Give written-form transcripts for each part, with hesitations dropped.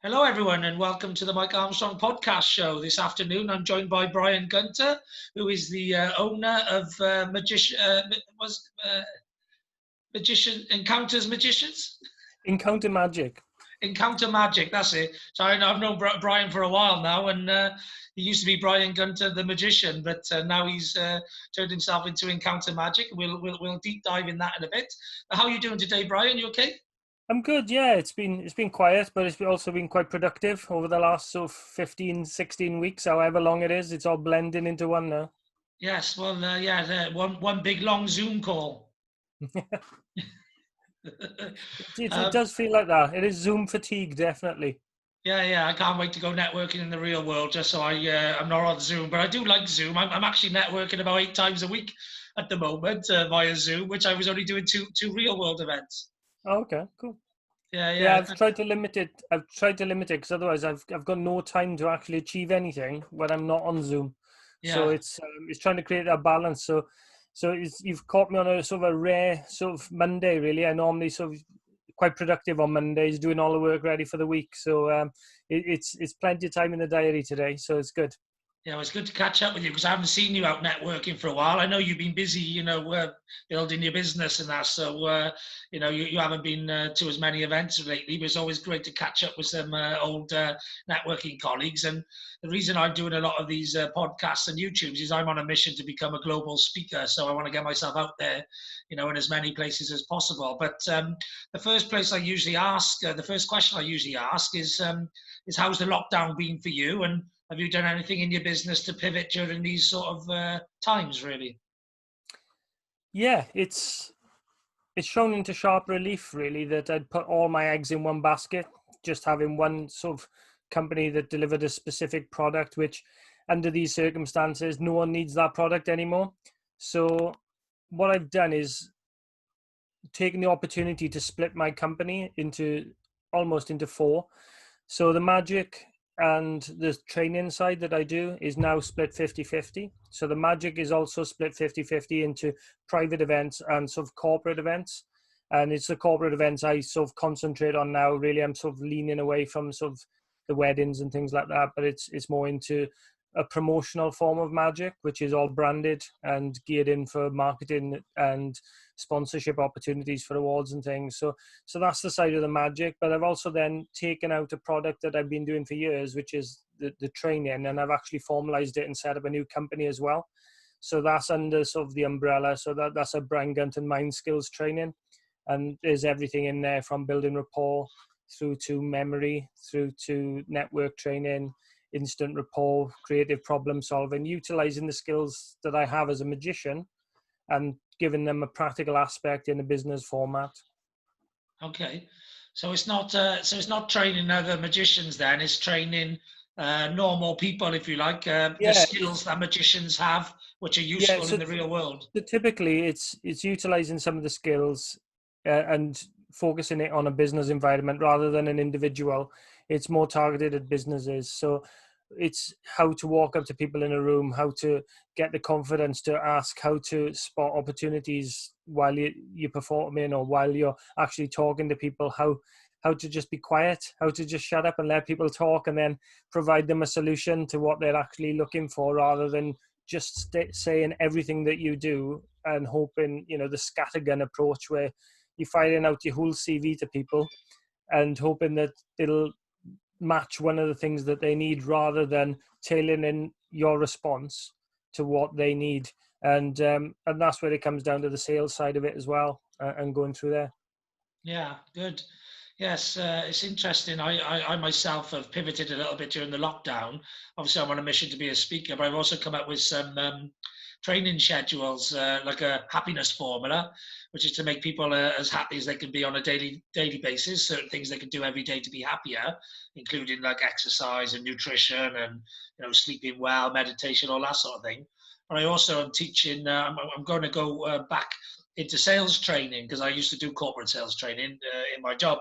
Hello, everyone, and welcome to the Mike Armstrong podcast show. This afternoon, I'm joined by Bryan Gunton, who is the owner of Magician Encounters Magicians. Encounter Magic. Encounter Magic, that's it. So I've known Bryan for a while now, and he used to be Bryan Gunton, the magician, but now he's turned himself into Encounter Magic. We'll deep dive in that in a bit. How are you doing today, Bryan? You okay? I'm good, yeah. It's been quiet, but it's also been quite productive over the last 15, 16 weeks, however long it is. It's all blending into one now. Yes, well, one big long Zoom call. It does feel like that. It is Zoom fatigue, definitely. Yeah, I can't wait to go networking in the real world, just so I'm not on Zoom. But I do like Zoom. I'm actually networking about 8 times a week at the moment via Zoom, which I was only doing two real world events. Oh, okay, cool. Yeah. I've tried to limit it. Because otherwise I've got no time to actually achieve anything when I'm not on Zoom. Yeah. So it's trying to create that balance. So you've caught me on a sort of a rare sort of Monday, really. I normally sort of quite productive on Mondays, doing all the work ready for the week. So it's plenty of time in the diary today. So it's good. Yeah, well, it's good to catch up with you because I haven't seen you out networking for a while. I know you've been busy, building your business and that. So, you haven't been to as many events lately, but it's always great to catch up with some old networking colleagues. And the reason I'm doing a lot of these podcasts and YouTubes is I'm on a mission to become a global speaker. So I want to get myself out there, in as many places as possible. But the first question I usually ask is how's the lockdown been for you? And have you done anything in your business to pivot during these sort of times, really? Yeah, it's shown into sharp relief, really, that I'd put all my eggs in one basket, just having one sort of company that delivered a specific product, which under these circumstances, no one needs that product anymore. So what I've done is taken the opportunity to split my company almost into 4. So the magic and the training side that I do is now split 50-50. So the magic is also split 50-50 into private events and sort of corporate events. And it's the corporate events I sort of concentrate on now. Really, I'm sort of leaning away from sort of the weddings and things like that, but it's more into a promotional form of magic, which is all branded and geared in for marketing and sponsorship opportunities for awards and things. So that's the side of the magic. But I've also then taken out a product that I've been doing for years, which is the training, and I've actually formalized it and set up a new company as well. So that's under sort of the umbrella. So that's a Bryan Gunton Mind Skills training, and there's everything in there from building rapport through to memory, through to network training, instant rapport, creative problem solving, utilizing the skills that I have as a magician and giving them a practical aspect in a business format. Okay, so it's not training other magicians then, it's training normal people, if you like, the skills that magicians have, which are useful in the real world. So typically it's utilizing some of the skills and focusing it on a business environment rather than an individual. It's more targeted at businesses. So it's how to walk up to people in a room, how to get the confidence to ask, how to spot opportunities while you're performing or while you're actually talking to people, how to just be quiet, how to just shut up and let people talk, and then provide them a solution to what they're actually looking for, rather than just saying everything that you do and hoping, the scattergun approach where you're firing out your whole CV to people and hoping that it'll match one of the things that they need, rather than tailoring in your response to what they need. And that's where it comes down to the sales side of it as well, and going through there. Yeah, good. Yes, it's interesting. I myself have pivoted a little bit during the lockdown. Obviously, I'm on a mission to be a speaker, but I've also come up with some training schedules, like a happiness formula, which is to make people as happy as they can be on a daily basis. Certain things they can do every day to be happier, including like exercise and nutrition and sleeping well, meditation, all that sort of thing. But I also am teaching. I'm going to go back into sales training because I used to do corporate sales training in my job.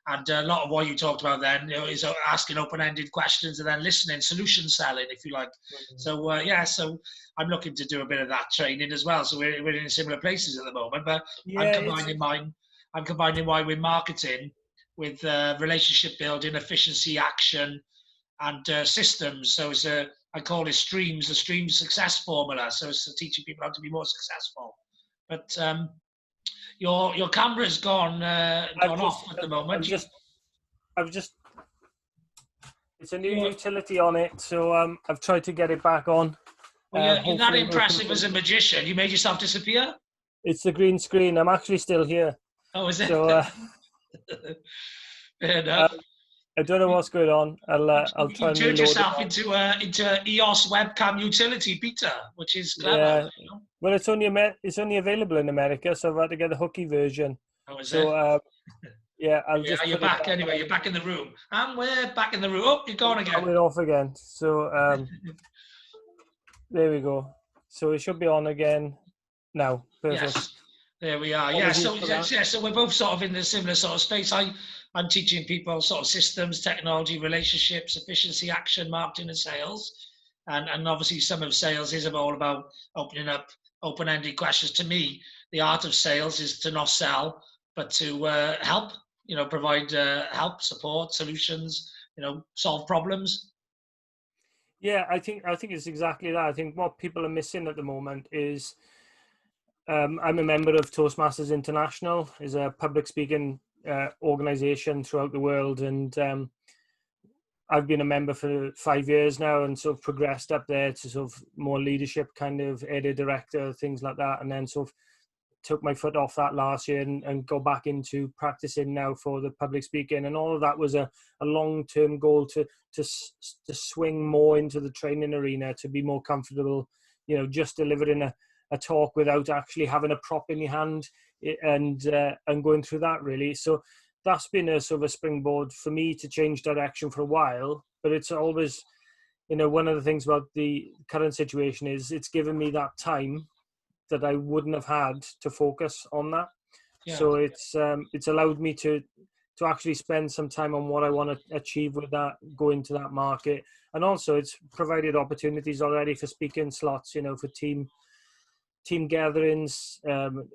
And a lot of what you talked about then is asking open-ended questions and then listening, solution selling, if you like. Mm-hmm. So, so I'm looking to do a bit of that training as well. So we're in similar places at the moment, but I'm combining mine with marketing with relationship building, efficiency, action, and systems. So it's I call it streams, the stream success formula. So it's teaching people how to be more successful. But your camera's gone off at the moment. I've just it's a new utility on it, so I've tried to get it back on. Well, you're not impressive as a magician. You made yourself disappear? It's the green screen. I'm actually still here. Oh, is it? So, fair enough. I don't know what's going on. I'll try and turn yourself into EOS webcam utility, Peter, which is clever. Yeah. You know? Well, it's only available in America, so I've had to get the hooky version. Oh, is it? Yeah, You're back anyway. You're back in the room. And we're back in the room. Oh, you're gone again. We're off again. So there we go. So it should be on again now. Perfect. Yes. There we are. Yeah. So we're both sort of in the similar sort of space. I'm teaching people sort of systems, technology, relationships, efficiency, action, marketing, and sales. And obviously some of sales is all about opening up open-ended questions. To me, the art of sales is to not sell, but to help, provide help, support, solutions, solve problems. Yeah, I think it's exactly that. I think what people are missing at the moment is I'm a member of Toastmasters International, is a public speaking organization throughout the world, and I've been a member for 5 years now, and sort of progressed up there to sort of more leadership kind of area director, things like that, and then sort of took my foot off that last year and go back into practicing now for the public speaking, and all of that was a long-term goal to swing more into the training arena, to be more comfortable, just delivering a talk without actually having a prop in your hand and going through that, really. So that's been a sort of a springboard for me to change direction for a while. But it's always, one of the things about the current situation is it's given me that time that I wouldn't have had to focus on that. Yeah. So it's allowed me to actually spend some time on what I want to achieve with that, go into that market. And also it's provided opportunities already for speaking slots, for team gatherings,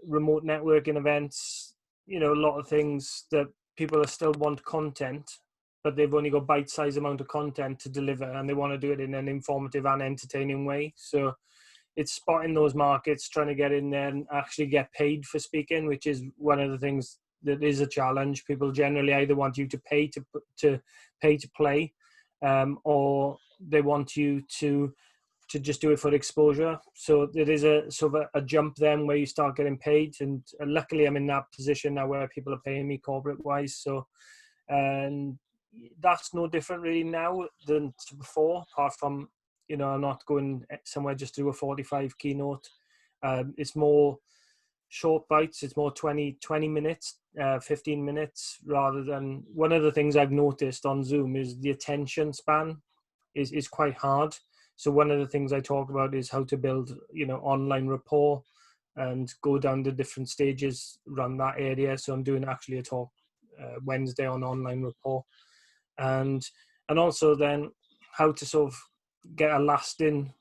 remote networking events, a lot of things that people still want content, but they've only got bite-sized amount of content to deliver, and they want to do it in an informative and entertaining way. So it's spotting those markets, trying to get in there and actually get paid for speaking, which is one of the things that is a challenge. People generally either want you to pay to play, or they want you to just do it for exposure. So there is a sort of a jump then where you start getting paid, and luckily I'm in that position now where people are paying me corporate wise. So, and that's no different really now than before, apart from, I'm not going somewhere just to do a 45 keynote. It's more short bites. It's more 20 minutes, 15 minutes, rather than, one of the things I've noticed on Zoom is the attention span is quite hard. So one of the things I talk about is how to build, online rapport and go down the different stages around that area. So I'm doing actually a talk Wednesday on online rapport, and also then how to sort of get a lasting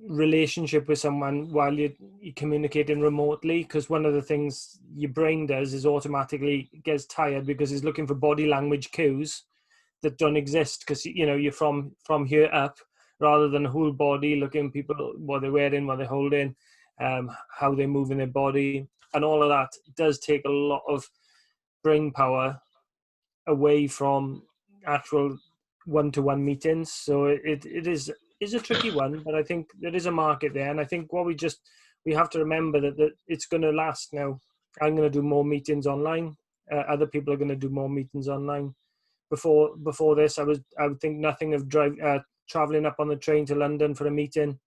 relationship with someone while you're communicating remotely. Because one of the things your brain does is automatically gets tired because it's looking for body language cues that don't exist, because you're from here up, rather than whole body, looking people, what they're wearing, what they're holding, how they're moving their body. And all of that does take a lot of brain power away from actual one-to-one meetings. So it is a tricky one, but I think there is a market there. And I think what we have to remember that it's going to last now. I'm going to do more meetings online. Other people are going to do more meetings online. Before this, I would think nothing of traveling up on the train to London for a meeting,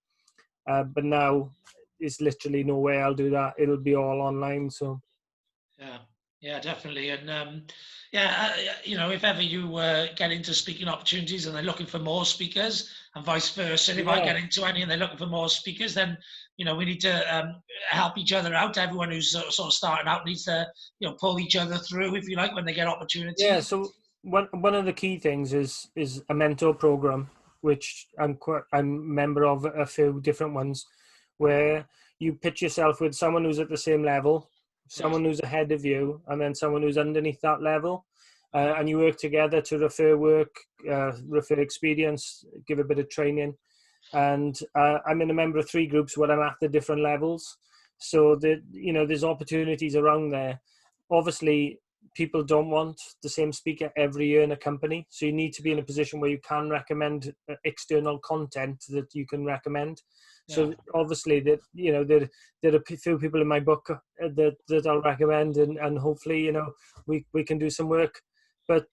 but now it's literally no way I'll do that. It'll be all online. So yeah, definitely. And if ever you get into speaking opportunities and they're looking for more speakers, and vice versa, if I get into any and they're looking for more speakers, then we need to help each other out. Everyone who's sort of starting out needs to pull each other through, if you like, when they get opportunities. Yeah. So one of the key things is a mentor program, which I'm a member of a few different ones, where you pitch yourself with someone who's at the same level. someone who's ahead of you, and then someone who's underneath that level. And you work together to refer work, refer experience, give a bit of training. And I'm in a member of 3 groups where I'm at the different levels. So that, there's opportunities around there. Obviously, people don't want the same speaker every year in a company. So you need to be in a position where you can recommend external content that you can recommend. So obviously that, there are a few people in my book that I'll recommend, and hopefully, we can do some work. But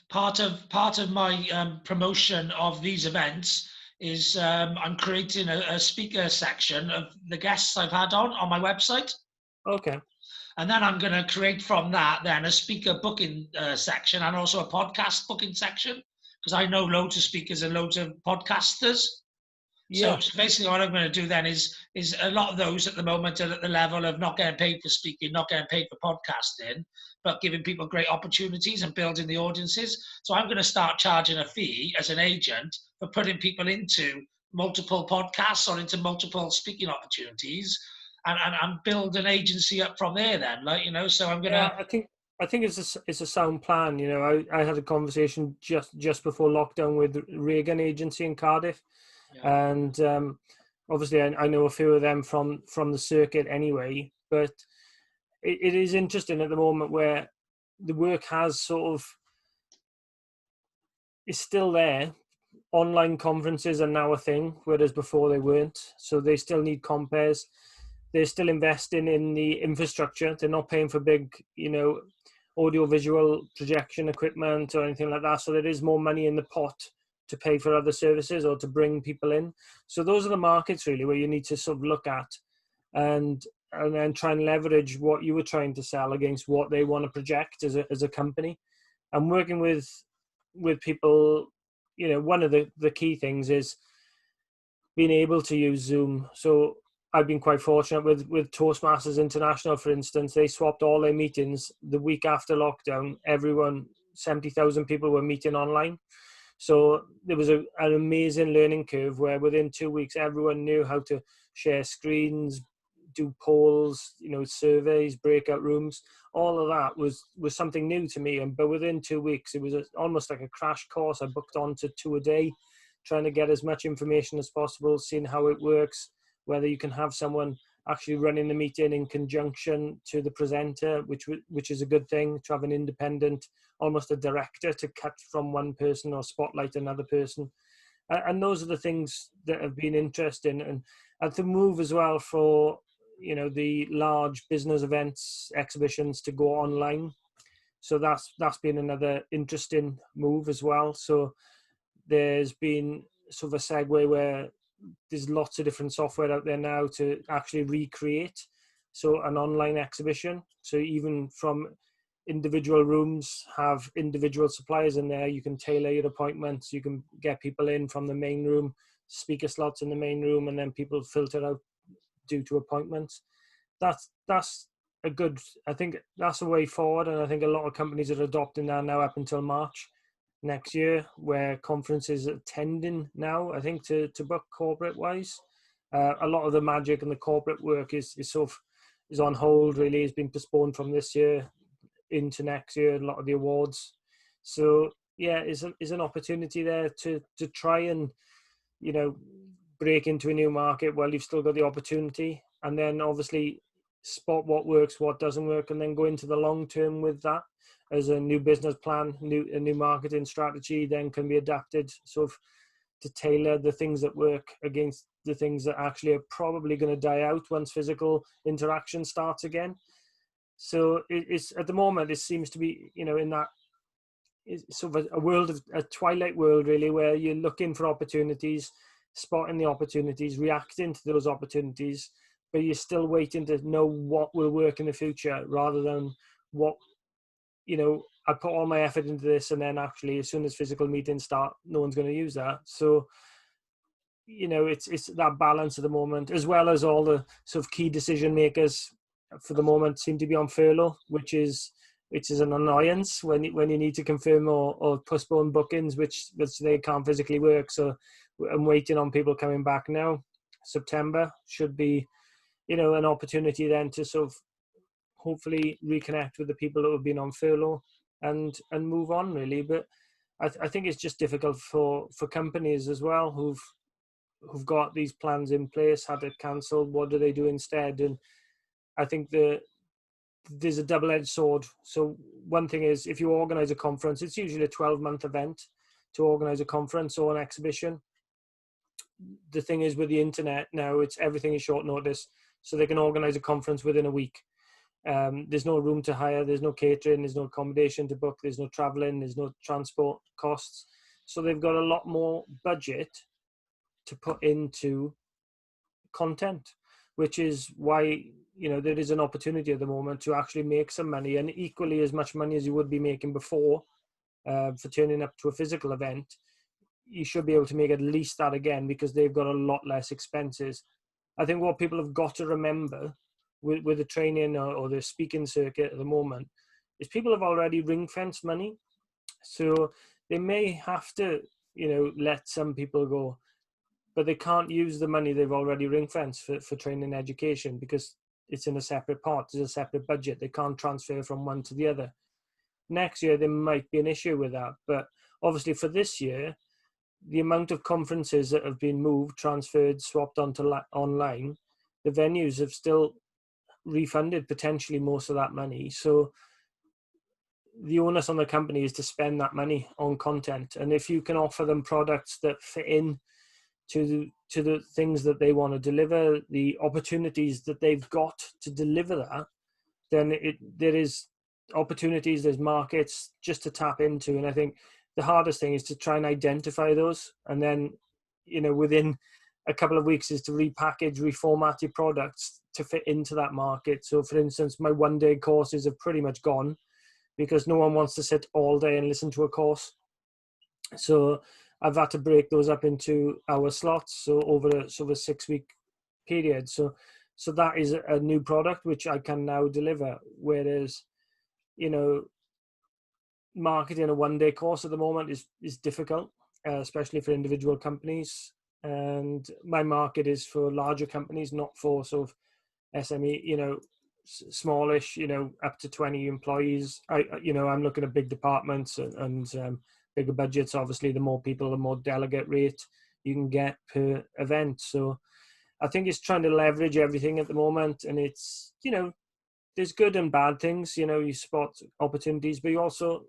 part of my promotion of these events is I'm creating a speaker section of the guests I've had on my website. Okay. And then I'm going to create from that then a speaker booking section, and also a podcast booking section, because I know loads of speakers and loads of podcasters. So basically what I'm going to do then is a lot of those at the moment are at the level of not getting paid for speaking, not getting paid for podcasting, but giving people great opportunities and building the audiences. So I'm going to start charging a fee as an agent for putting people into multiple podcasts or into multiple speaking opportunities, and build an agency up from there then, so I'm going to... I think it's a sound plan. I had a conversation just before lockdown with Reagan Agency in Cardiff. And obviously I know a few of them from the circuit anyway, but it is interesting at the moment where the work has is still there. Online conferences are now a thing, whereas before they weren't. So they still need compares. They're still investing in the infrastructure. They're not paying for big, audio visual projection equipment or anything like that. So there is more money in the pot to pay for other services or to bring people in. So those are the markets really where you need to sort of look at and then try and leverage what you were trying to sell against what they want to project as a company. And working with people, one of the key things is being able to use Zoom. So I've been quite fortunate with Toastmasters International, for instance. They swapped all their meetings the week after lockdown. 70,000 people were meeting online. So there was an amazing learning curve where within 2 weeks, everyone knew how to share screens, do polls, surveys, breakout rooms. All of that was something new to me. But within 2 weeks, it was almost like a crash course. I booked on to 2 a day, trying to get as much information as possible, seeing how it works, whether you can have someone actually running the meeting in conjunction to the presenter, which is a good thing, to have an independent, almost a director to cut from one person or spotlight another person. And those are the things that have been interesting. And to move as well for, the large business events, exhibitions to go online. So that's been another interesting move as well. So there's been sort of a segue where there's lots of different software out there now to actually recreate an online exhibition. So even from individual rooms, have individual suppliers in there. You can tailor your appointments. You can get people in from the main room, speaker slots in the main room, and then people filter out due to appointments. That's a good, I think that's a way forward. And I think a lot of companies are adopting that now up until March next year, where conferences are tending now, I think, to book corporate wise. A lot of the magic and the corporate work is on hold, really. It's been postponed from this year into next year, a lot of the awards. So yeah, is an opportunity there to try and, break into a new market while you've still got the opportunity, and then obviously spot what works, what doesn't work, and then go into the long term with that as a new business plan, a new marketing strategy then can be adapted to tailor the things that work against the things that actually are probably going to die out once physical interaction starts again. So it's at the moment, it seems to be, in that it's sort of a twilight world really, where you're looking for opportunities, spotting the opportunities, reacting to those opportunities, but you're still waiting to know what will work in the future rather than what, I put all my effort into this and then actually as soon as physical meetings start, no one's going to use that. So, it's that balance at the moment, as well as all the sort of key decision makers for the moment seem to be on furlough, which is an annoyance when you need to confirm or postpone bookings, which they can't physically work. So I'm waiting on people coming back now. September should be, an opportunity then to sort of hopefully reconnect with the people who have been on furlough and move on really. But I think it's just difficult for companies as well who've got these plans in place, had it cancelled. What do they do instead? And I think there's a double-edged sword. So one thing is, if you organize a conference, it's usually a 12-month event to organize a conference or an exhibition. The thing is with the internet now, everything is short notice, so they can organize a conference within a week. There's no room to hire, there's no catering, there's no accommodation to book, there's no traveling, there's no transport costs. So they've got a lot more budget to put into content, which is why, you know, there is an opportunity at the moment to actually make some money, and equally as much money as you would be making before for turning up to a physical event. You should be able to make at least that again, because they've got a lot less expenses. I think what people have got to remember with the training or the speaking circuit at the moment is people have already ring-fenced money. So they may have to, you know, let some people go, but they can't use the money they've already ring-fenced for training and education, because it's in a separate pot. There's a separate budget. They can't transfer from one to the other. Next year, there might be an issue with that. But obviously for this year, the amount of conferences that have been moved, transferred, swapped onto online, the venues have still refunded potentially most of that money. So the onus on the company is to spend that money on content. And if you can offer them products that fit in to the things that they want to deliver, the opportunities that they've got to deliver that, then there is opportunities, there's markets just to tap into. And I think the hardest thing is to try and identify those, and then, you know, within a couple of weeks is to repackage, reformat your products to fit into that market. So for instance, my one-day courses have pretty much gone because no one wants to sit all day and listen to a course. So I've had to break those up into hour slots, so over a sort of a 6-week period. So that is a new product which I can now deliver. Whereas, you know, marketing a one-day course at the moment is difficult, especially for individual companies. And my market is for larger companies, not for sort of SME, you know, smallish, you know, up to 20 employees. I'm looking at big departments and bigger budgets. Obviously, the more people, the more delegate rate you can get per event. So I think it's trying to leverage everything at the moment. And it's, you know, there's good and bad things. You know, you spot opportunities, but you also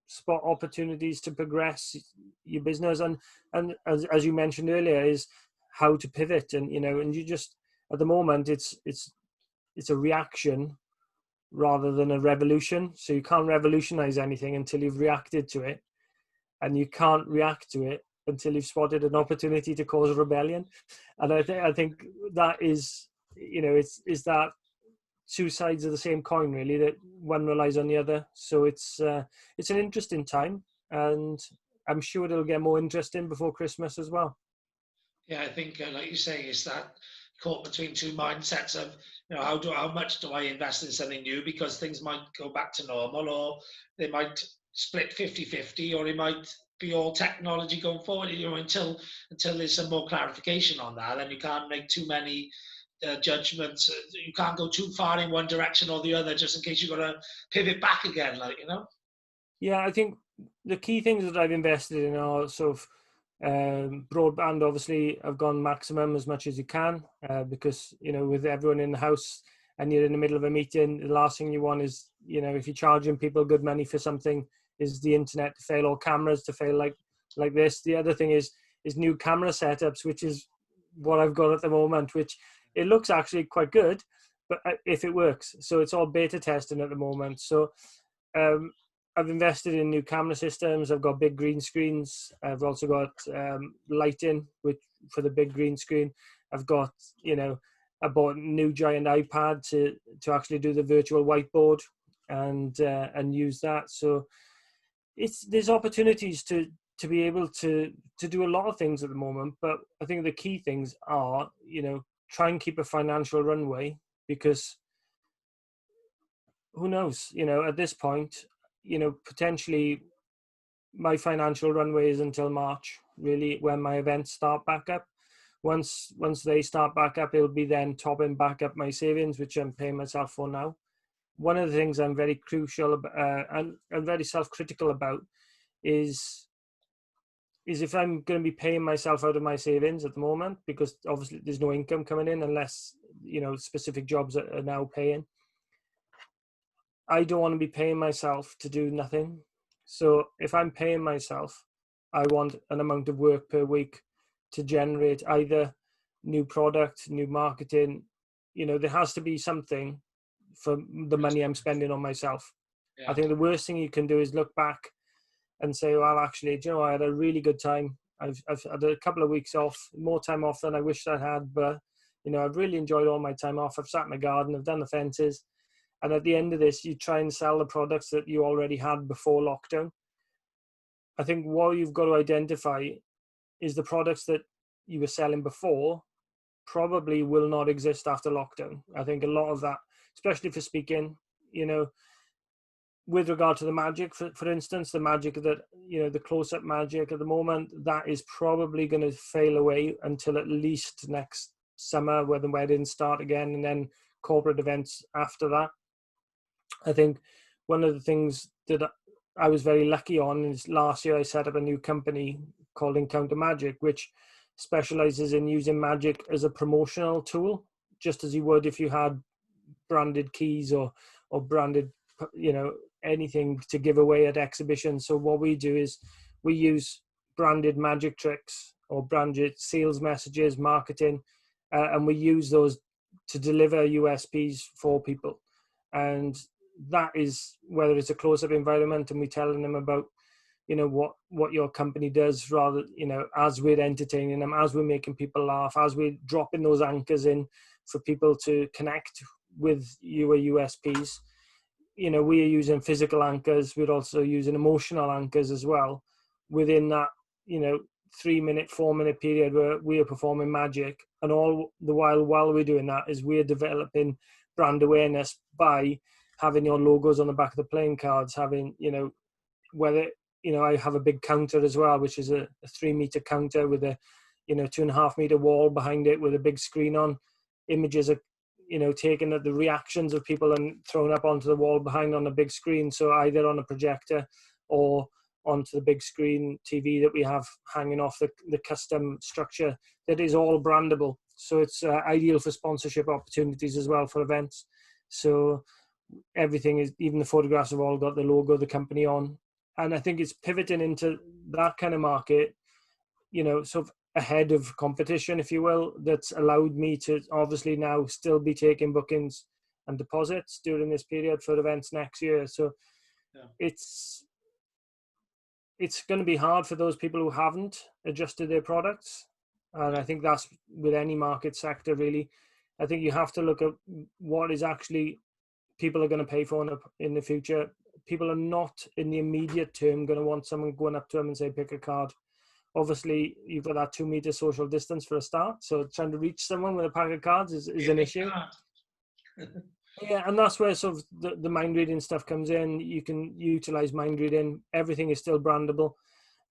spot opportunities to progress your business. And as you mentioned earlier, is how to pivot. And, you know, and you just, at the moment, it's a reaction rather than a revolution. So you can't revolutionize anything until you've reacted to it. And you can't react to it until you've spotted an opportunity to cause a rebellion. And I think that is, you know, it's that two sides of the same coin, really, that one relies on the other. So it's an interesting time, and I'm sure it'll get more interesting before Christmas as well. Yeah, I think, like you say, it's that caught between two mindsets of, you know, how much do I invest in something new because things might go back to normal, or they might split 50-50, or it might be all technology going forward. You know, until there's some more clarification on that, and you can't make too many judgments. You can't go too far in one direction or the other, just in case you've got to pivot back again, like, you know. Yeah, I think the key things that I've invested in are sort of broadband. Obviously, I've gone maximum as much as you can because, you know, with everyone in the house and you're in the middle of a meeting, the last thing you want is, you know, if you're charging people good money for something, is the internet to fail or cameras to fail like this. The other thing is new camera setups, which is what I've got at the moment, which it looks actually quite good, but if it works. So it's all beta testing at the moment. So I've invested in new camera systems. I've got big green screens. I've also got lighting for the big green screen. I've got, you know, I bought a new giant iPad to actually do the virtual whiteboard and use that. So there's opportunities to be able to do a lot of things at the moment. But I think the key things are, you know, try and keep a financial runway, because who knows, you know, at this point, you know, potentially my financial runway is until March, really, when my events start back up. Once they start back up, it'll be then topping back up my savings, which I'm paying myself for now. one of the things I'm very crucial about, and very self-critical about is if I'm going to be paying myself out of my savings at the moment, because obviously there's no income coming in unless, specific jobs are now paying. I don't want to be paying myself to do nothing. So if I'm paying myself, I want an amount of work per week to generate either new product, new marketing. There has to be something for the money I'm spending on myself. Yeah. I think the worst thing you can do is look back and say, well, actually, I had a really good time. I've had a couple of weeks off, more time off than I wished I had, but I've really enjoyed all my time off. I've sat in the garden, I've done the fences, and at the end of this, you try and sell the products that you already had before lockdown. I think what you've got to identify is the products that you were selling before probably will not exist after lockdown. I think a lot of that, especially for speaking, with regard to the magic, for instance, the magic that, the close-up magic at the moment, that is probably going to fail away until at least next summer, where the weddings start again, and then corporate events after that. I think one of the things that I was very lucky on is last year I set up a new company called Encounter Magic, which specializes in using magic as a promotional tool, just as you would if you had branded keys or branded, anything to give away at exhibitions. So what we do is we use branded magic tricks or branded sales messages, marketing, and we use those to deliver USPs for people. And that is whether it's a close-up environment and we're telling them about, what your company does, rather, as we're entertaining them, as we're making people laugh, as we're dropping those anchors in for people to connect with your USPs. We are using physical anchors. We're also using emotional anchors as well within that, 3-minute, 4-minute period where we are performing magic. And all the while we're doing that is we're developing brand awareness by having your logos on the back of the playing cards, having, whether, I have a big counter as well, which is a 3-meter counter with a, 2.5-meter wall behind it with a big screen on. Images are, taken at the reactions of people and thrown up onto the wall behind on a big screen. So either on a projector or onto the big screen TV that we have hanging off the custom structure that is all brandable. So it's ideal for sponsorship opportunities as well for events. So everything is, even the photographs have all got the logo of the company on. And I think it's pivoting into that kind of market, sort of ahead of competition, if you will, that's allowed me to obviously now still be taking bookings and deposits during this period for events next year. So yeah. It's going to be hard for those people who haven't adjusted their products. And I think that's with any market sector, really. I think you have to look at what is actually people are going to pay for in the future. People are not in the immediate term going to want someone going up to them and say, pick a card. Obviously, you've got that 2-meter social distance for a start. So trying to reach someone with a pack of cards is an issue. Yeah, and that's where sort of the mind reading stuff comes in. You can utilize mind reading. Everything is still brandable.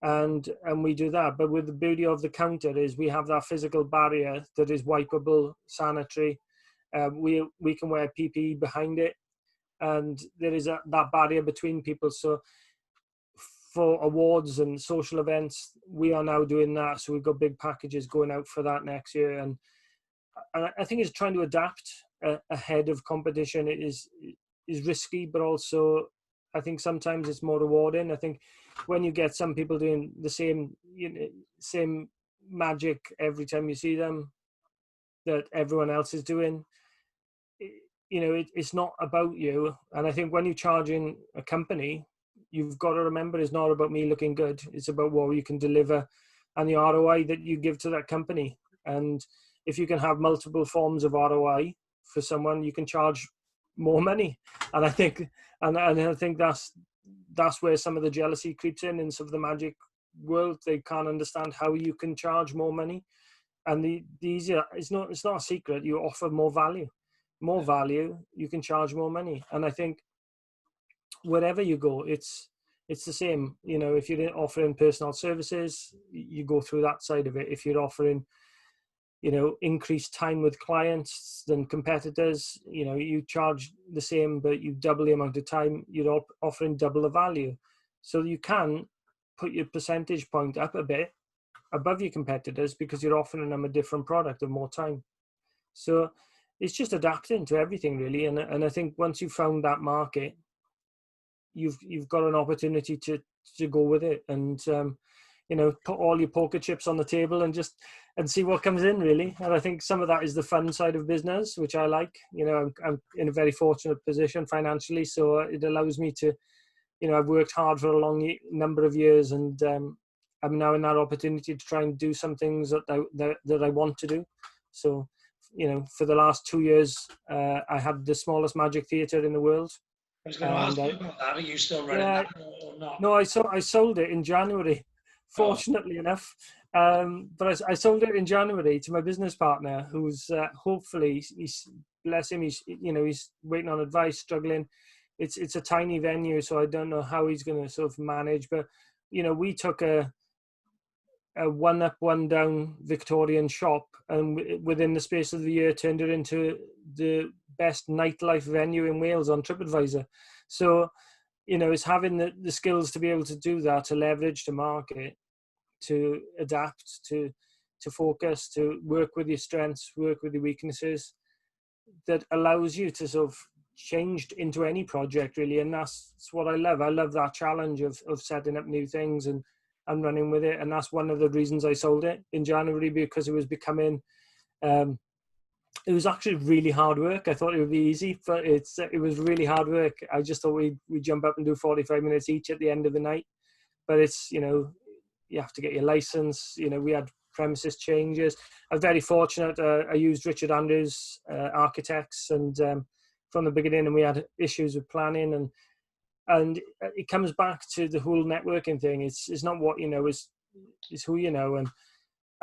And we do that. But with the beauty of the counter is we have that physical barrier that is wipeable, sanitary. We can wear PPE behind it. And there is that barrier between people. So for awards and social events, we are now doing that. So we've got big packages going out for that next year. And I think it's trying to adapt ahead of competition. It is risky, but also I think sometimes it's more rewarding. I think when you get some people doing the same magic every time you see them that everyone else is doing, it's not about you. And I think when you're charging a company, you've got to remember it's not about me looking good. It's about what you can deliver and the ROI that you give to that company. And if you can have multiple forms of ROI for someone, you can charge more money. And I think, I think that's where some of the jealousy creeps in some of the magic world. They can't understand how you can charge more money. And the easier, it's not a secret. You offer more value, you can charge more money. And I think wherever you go, it's the same. If you're offering personal services, you go through that side of it. If you're offering, increased time with clients than competitors. You charge the same, but you double the amount of time. You're offering double the value. So you can put your percentage point up a bit above your competitors because you're offering them a different product of more time. So it's just adapting to everything really. And I think once you've found that market, you've got an opportunity to go with it and, put all your poker chips on the table and see what comes in really. And I think some of that is the fun side of business, which I like. I'm in a very fortunate position financially, so it allows me to, I've worked hard for a long number of years, and I'm now in that opportunity to try and do some things that I want to do. So, for the last 2 years, I had the smallest magic theatre in the world. I was going to ask you about that. Are you still running that or not? No, I sold it in January, fortunately enough. But I sold it in January to my business partner, who's hopefully, bless him, he's waiting on advice, struggling. It's a tiny venue, so I don't know how he's going to sort of manage. But we took a one up, one down Victorian shop, and within the space of the year turned it into the best nightlife venue in Wales on TripAdvisor. So, it's having the skills to be able to do that, to leverage the market, to adapt, to focus, to work with your strengths, work with your weaknesses, that allows you to sort of change into any project really. And that's what I love. I love that challenge of setting up new things and running with it. And that's one of the reasons I sold it in January, because it was becoming, it was actually really hard work. I thought it would be easy, but it was really hard work. I just thought we'd jump up and do 45 minutes each at the end of the night. But it's, you have to get your license. We had premises changes. I was very fortunate. I used Richard Andrews Architects, and from the beginning, and we had issues with planning, and it comes back to the whole networking thing. It's not what you know, it's who you know. And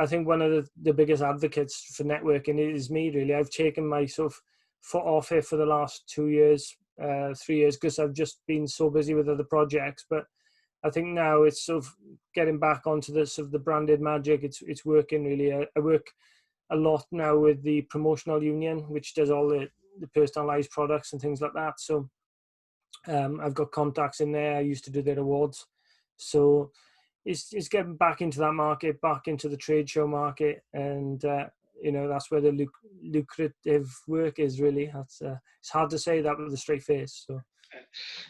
I think one of the biggest advocates for networking is me, really. I've taken my sort of foot off it for the last 2 years, 3 years, because I've just been so busy with other projects. But I think now it's sort of getting back onto the sort of the branded magic. It's working really. I work a lot now with the promotional union, which does all the personalized products and things like that. So I've got contacts in there. I used to do their awards. So it's getting back into that market, back into the trade show market. And, that's where the lucrative work is really. It's hard to say that with a straight face. So.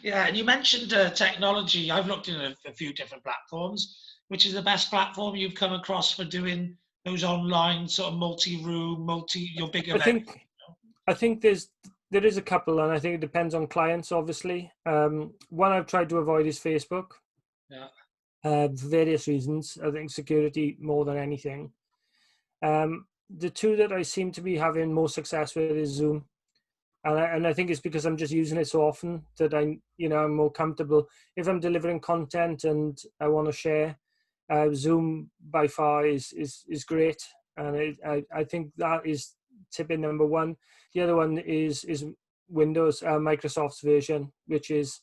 Yeah, and you mentioned technology. I've looked in a few different platforms. Which is the best platform you've come across for doing those online sort of multi-room, your big event? I think there is a couple, and I think it depends on clients, obviously. One I've tried to avoid is Facebook. Yeah. For various reasons. I think security more than anything. The two that I seem to be having more success with is Zoom. And I think it's because I'm just using it so often that I'm more comfortable. If I'm delivering content and I want to share, Zoom by far is great. And I think that is tip-in number one. The other one is Windows, Microsoft's version, which is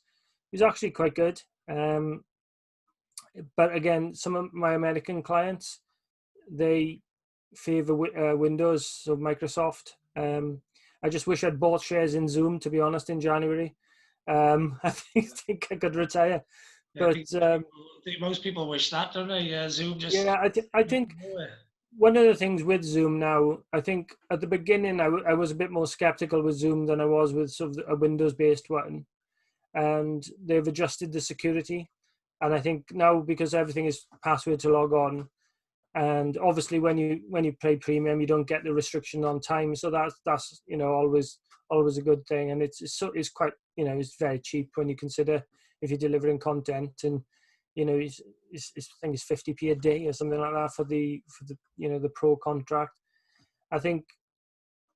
actually quite good. But again, some of my American clients, they favor Windows, so Microsoft. I just wish I'd bought shares in Zoom, to be honest, in January. I think I could retire. Yeah, but I think most people wish that, don't they? Zoom just... Yeah, I think one of the things with Zoom now, I think at the beginning I was a bit more skeptical with Zoom than I was with sort of a Windows-based one. And they've adjusted the security. And I think now, because everything is password to log on, and obviously when you pay premium, you don't get the restriction on time. So that's always a good thing. And it's quite, it's very cheap when you consider if you're delivering content, and I think it's 50p a day or something like that for the the pro contract. I think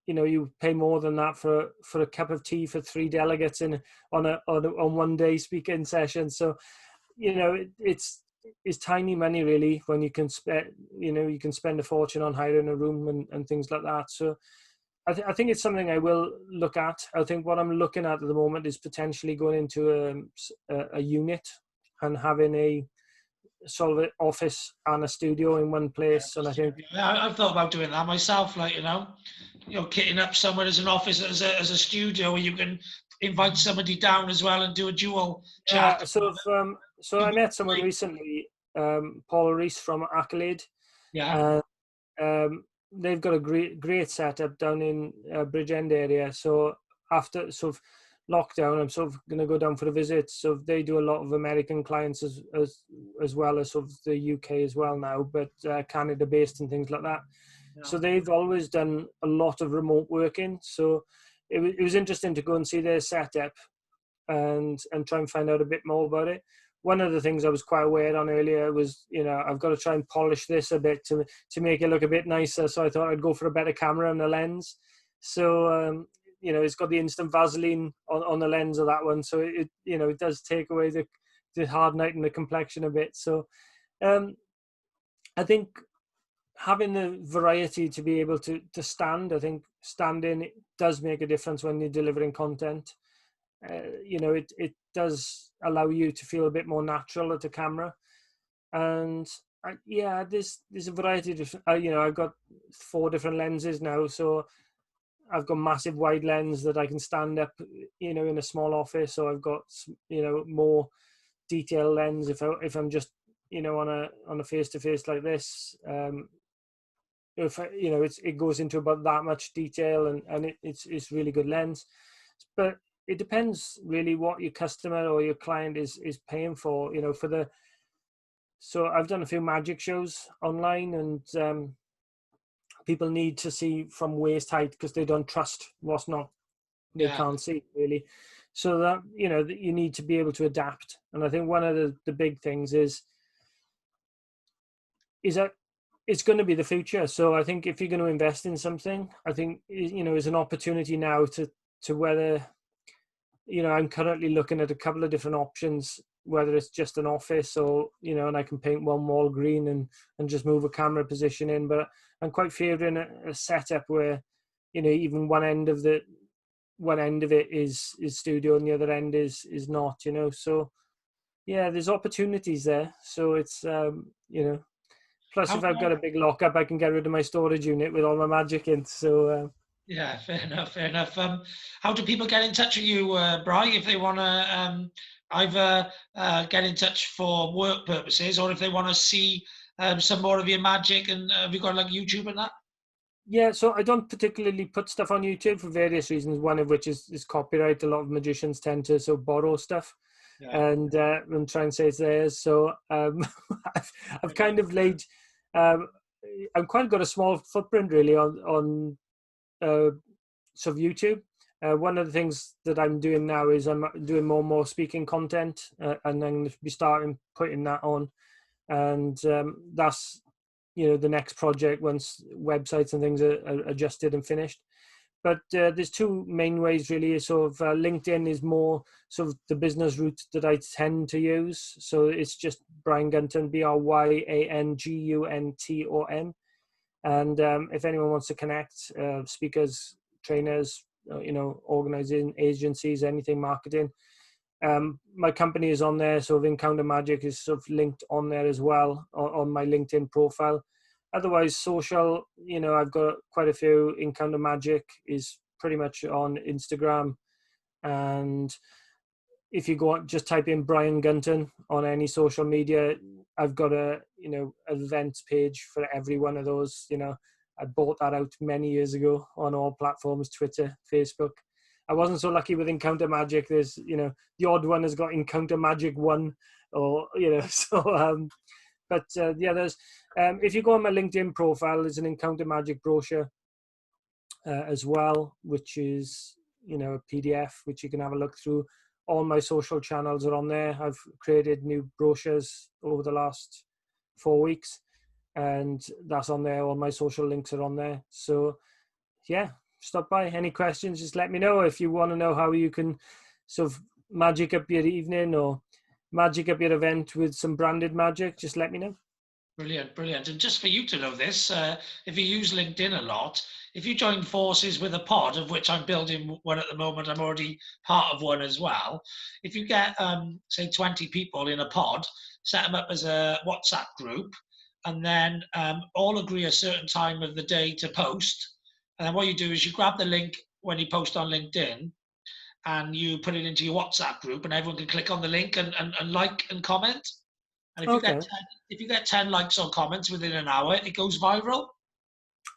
you pay more than that for a cup of tea for 3 delegates on one day speaking session. So it's tiny money really when you can spend a fortune on hiring a room and things like that. So I think it's something I will look at. I think what I'm looking at the moment is potentially going into a unit and having sort of an office and a studio in one place. And I think, I've thought about doing that myself, like, kitting up somewhere as an office, as a studio where you can invite somebody down as well and do a dual chat. so I met someone recently, Paul Reese from Accolade. Yeah. They've got a great setup down in Bridgend area. So after sort of lockdown, I'm sort of going to go down for a visit. So they do a lot of American clients as well as sort of the UK as well now, but Canada based and things like that. Yeah. So they've always done a lot of remote working. So it was interesting to go and see their setup and try and find out a bit more about it. One of the things I was quite aware on earlier was, I've got to try and polish this a bit to make it look a bit nicer. So I thought I'd go for a better camera and a lens. So, it's got the instant Vaseline on the lens of that one. So it does take away the hard night and the complexion a bit. So I think having the variety to be able to stand, I think standing does make a difference when you're delivering content. It does allow you to feel a bit more natural at the camera. And there's a variety of, I've got 4 different lenses now. So I've got massive wide lens that I can stand up, in a small office. So I've got, more detail lens if I'm just, on a face-to-face like this. If it goes into about that much detail and it's really good lens. But it depends really what your customer or your client is paying for, so I've done a few magic shows online, and people need to see from waist height because they don't trust what's not, they can't see really. So that, you need to be able to adapt. And I think one of the big things is that it's going to be the future. So I think if you're going to invest in something, I think, is an opportunity now to whether, I'm currently looking at a couple of different options, whether it's just an office or, and I can paint one wall green and just move a camera position in. But I'm quite favoring a setup where, even one end of it is studio and the other end is not, So yeah, there's opportunities there. So it's, plus if I've got a big lockup, I can get rid of my storage unit with all my magic in. So yeah, fair enough. How do people get in touch with you, Bryan, if they want to either get in touch for work purposes, or if they want to see some more of your magic? And have you got like YouTube and that? Yeah, so I don't particularly put stuff on YouTube for various reasons. One of which is copyright. A lot of magicians tend to borrow stuff, and try and say it's theirs. So I've kind of laid. I've quite got a small footprint really on sort of YouTube. One of the things that I'm doing now is I'm doing more and more speaking content, and I'm going to be starting putting that on, and that's the next project once websites and things are adjusted and finished. But there's 2 main ways really. Sort of LinkedIn is more sort of the business route that I tend to use. So it's just Bryan Gunton, BRYANGUNTON. And if anyone wants to connect, speakers, trainers, organizing agencies, anything marketing, my company is on there. So Encounter Magic is sort of linked on there as well on my LinkedIn profile. Otherwise, social, I've got quite a few. Encounter Magic is pretty much on Instagram. And if you go on, just type in Bryan Gunton on any social media, I've got a, events page for every one of those. I bought that out many years ago on all platforms, Twitter, Facebook. I wasn't so lucky with Encounter Magic. There's, the odd one has got Encounter Magic 1 or, so, but there's, if you go on my LinkedIn profile, there's an Encounter Magic brochure as well, which is, a PDF, which you can have a look through. All my social channels are on there. I've created new brochures over the last 4 weeks, and that's on there. All my social links are on there. So yeah, stop by. Any questions, just let me know. If you want to know how you can sort of magic up your evening or magic up your event with some branded magic, just let me know. Brilliant, brilliant. And just for you to know this, if you use LinkedIn a lot, if you join forces with a pod, of which I'm building one at the moment, I'm already part of one as well. If you get, say, 20 people in a pod, set them up as a WhatsApp group, and then all agree a certain time of the day to post. And then what you do is you grab the link when you post on LinkedIn, and you put it into your WhatsApp group, and everyone can click on the link and like and comment. And Okay. if you get 10 likes or comments within an hour, it goes viral.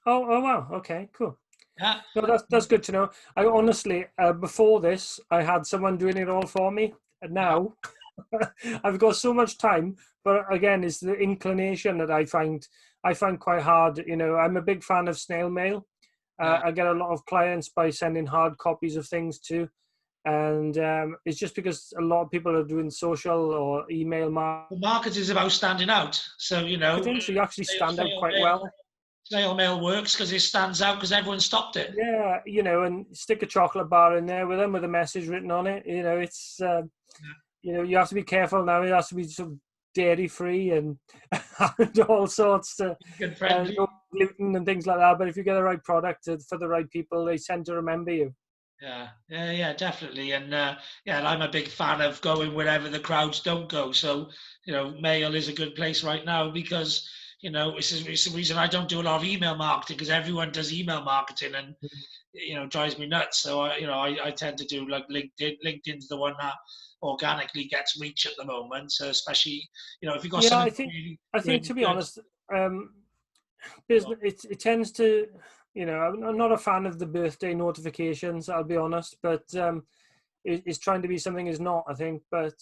Oh wow. Okay, cool. Yeah. No, that's good to know. I honestly, before this, I had someone doing it all for me, and Yeah. now I've got so much time. But again, it's the inclination that I find quite hard. I'm a big fan of snail mail. Yeah. I get a lot of clients by sending hard copies of things too, and it's just because a lot of people are doing social or email The market is about standing out. So, marketing, so you actually stand out quite well. snail mail works because it stands out because everyone stopped it. Yeah, and stick a chocolate bar in there with them with a message written on it. It's you have to be careful now. It has to be sort of dairy free and, and all sorts to Good friendly. no gluten and things like that. But if you get the right product for the right people, they tend to remember you. Yeah, yeah, yeah, definitely. And yeah, and I'm a big fan of going wherever the crowds don't go. So, mail is a good place right now because, it's the reason I don't do a lot of email marketing because everyone does email marketing and, drives me nuts. So, I tend to do like LinkedIn. LinkedIn's the one that organically gets reach at the moment. So, especially, if you've got Yeah, something I think really, I think really to be good. honest, business it tends to. I'm not a fan of the birthday notifications. I'll be honest, but it's trying to be something is not. I think, but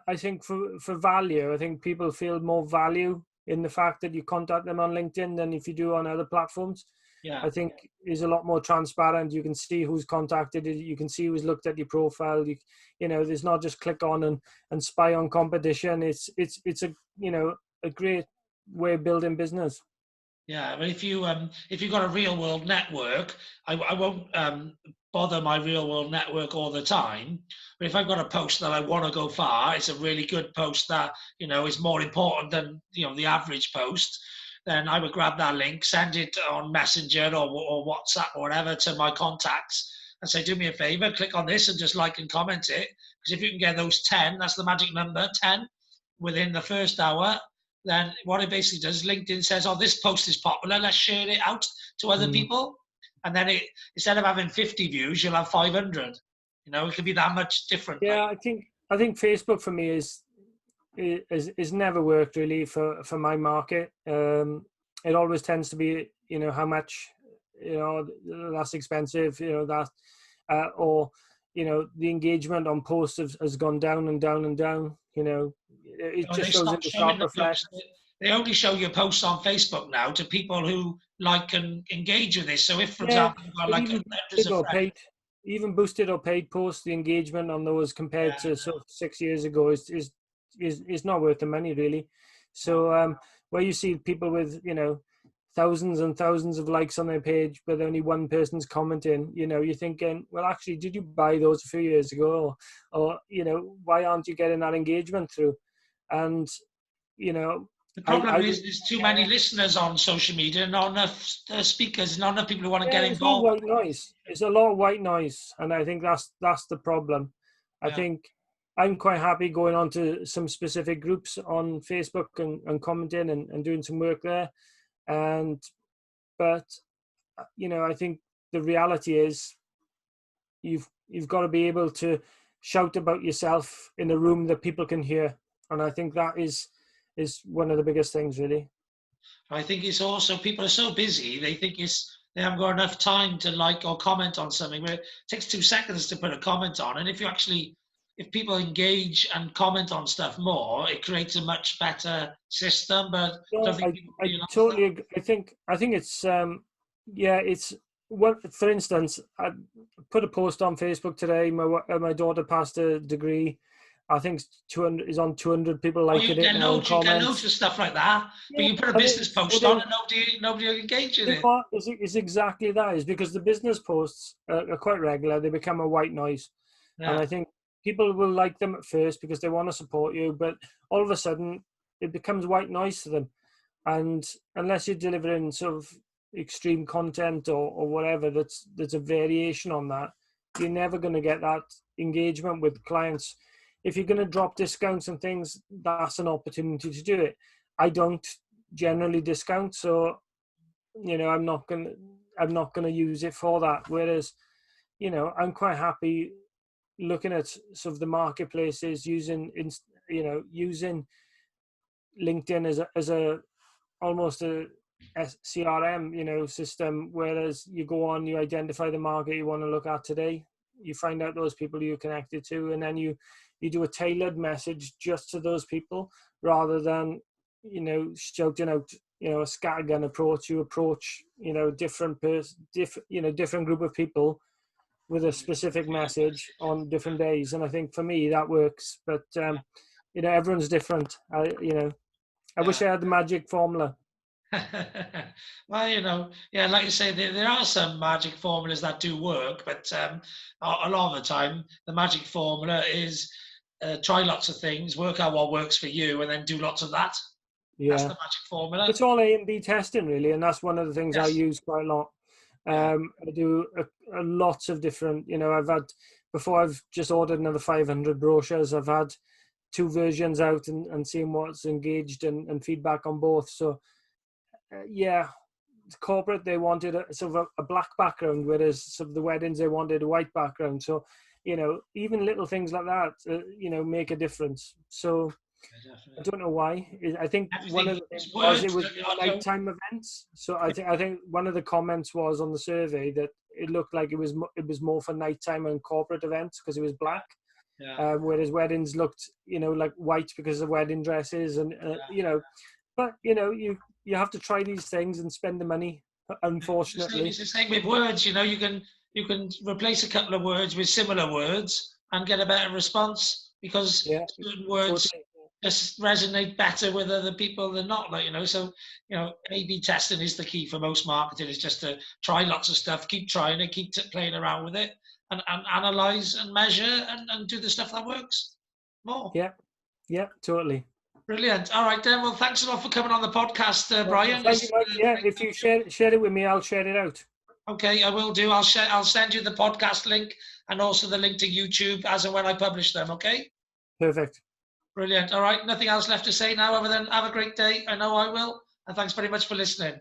I think for value, I think people feel more value in the fact that you contact them on LinkedIn than if you do on other platforms. Yeah. I think is a lot more transparent. You can see who's contacted you. You can see who's looked at your profile. There's not just click on and spy on competition. It's a great way of building business. Yeah, but if you've got a real world network, I won't bother my real world network all the time. But if I've got a post that I want to go far, it's a really good post that is more important than the average post. Then I would grab that link, send it on Messenger or WhatsApp or whatever to my contacts, and say, do me a favor, click on this and just like and comment it. Because if you can get those 10, that's the magic number, 10 within the first hour, then what it basically does, LinkedIn says, oh, this post is popular, let's share it out to other Mm. people. And then instead of having 50 views, you'll have 500. It could be that much different. Yeah, Like, I think Facebook for me is never worked really for my market. It always tends to be how much that's expensive. That or the engagement on posts has gone down and down and down. It they just goes stopped into showing sharp the reflex. posts. They only show your posts on Facebook now to people who like and engage with this. So if, for Yeah, example, you've got but like even hundreds boosted of or friends, paid, even boosted or paid posts, the engagement on those compared yeah, to sort of 6 years ago is not worth the money really. no, So where you see people with thousands and thousands of likes on their page, but only one person's commenting, you're thinking, well, actually, did you buy those a few years ago, or why aren't you getting that engagement through? And you know, the I problem is really there's too many care. listeners on social media, not enough speakers, not enough people who want to Yeah, get it's all involved. white noise. It's a lot of white noise, and I think that's the problem. I Yeah. think I'm quite happy going on to some specific groups on Facebook and commenting and doing some work there. And but I think the reality is you've got to be able to shout about yourself in a room that people can hear, and I think that is one of the biggest things, really. I think it's also people are so busy they think they haven't got enough time to like or comment on something. Where it takes 2 seconds to put a comment on, and if people engage and comment on stuff more, it creates a much better system. But I don't No, think people I realise that. totally agree. I think it's yeah, it's what, for instance, I put a post on Facebook today. My daughter passed a degree. I think 200 is on 200 people Oh, liking it now and you get loads comments. of stuff like that. But Yeah, you put a and business post on, and nobody will engage in you know it. what is exactly that is because the business posts are quite regular. They become a white noise, and Yeah. I think people will like them at first because they want to support you, but all of a sudden it becomes white noise to them. And unless you're delivering sort of extreme content or whatever that's a variation on that, you're never going to get that engagement with clients. If you're going to drop discounts and things, that's an opportunity to do it. I don't generally discount, so I'm not going to use it for that. Whereas, I'm quite happy looking at sort of the marketplaces, using LinkedIn as a almost a CRM, system. Whereas you go on, you identify the market you want to look at today, you find out those people you're connected to, and then you do a tailored message just to those people, rather than shouting out a scattergun approach. You approach different group of people with a specific message on different days, and I think for me that works. But everyone's different. I wish I had the magic formula. Well, like you say, there are some magic formulas that do work, but a lot of the time, the magic formula is try lots of things, work out what works for you, and then do lots of that. Yeah. That's the magic formula. It's all A and B testing, really, and that's one of the things I use quite a lot. I do a lots of different, I've just ordered another 500 brochures. I've had 2 versions out and seeing what's engaged and feedback on both. So, corporate, they wanted sort of a black background, whereas sort of the weddings, they wanted a white background. So, even little things like that, make a difference. So, I don't know why. I think one of the things was it was nighttime events. So I think one of the comments was on the survey that it looked like it was more for nighttime and corporate events because it was black. Yeah. Whereas weddings looked, like white because of wedding dresses and but you have to try these things and spend the money. Unfortunately, it's the same with words. You can replace a couple of words with similar words and get a better response because certain words just resonate better with other people than not. So A/B testing is the key for most marketing. Is just to try lots of stuff, keep trying it, keep playing around with it, and analyze and measure and do the stuff that works more. Yeah, totally. Brilliant. All right, then. Well, thanks a lot for coming on the podcast, Bryan. Thank you, Mike. If you share it with me, I'll share it out. Okay, I will do. I'll send you the podcast link and also the link to YouTube as and when I publish them. Okay. Perfect. Brilliant. All right. Nothing else left to say now other than have a great day. I know I will. And thanks very much for listening.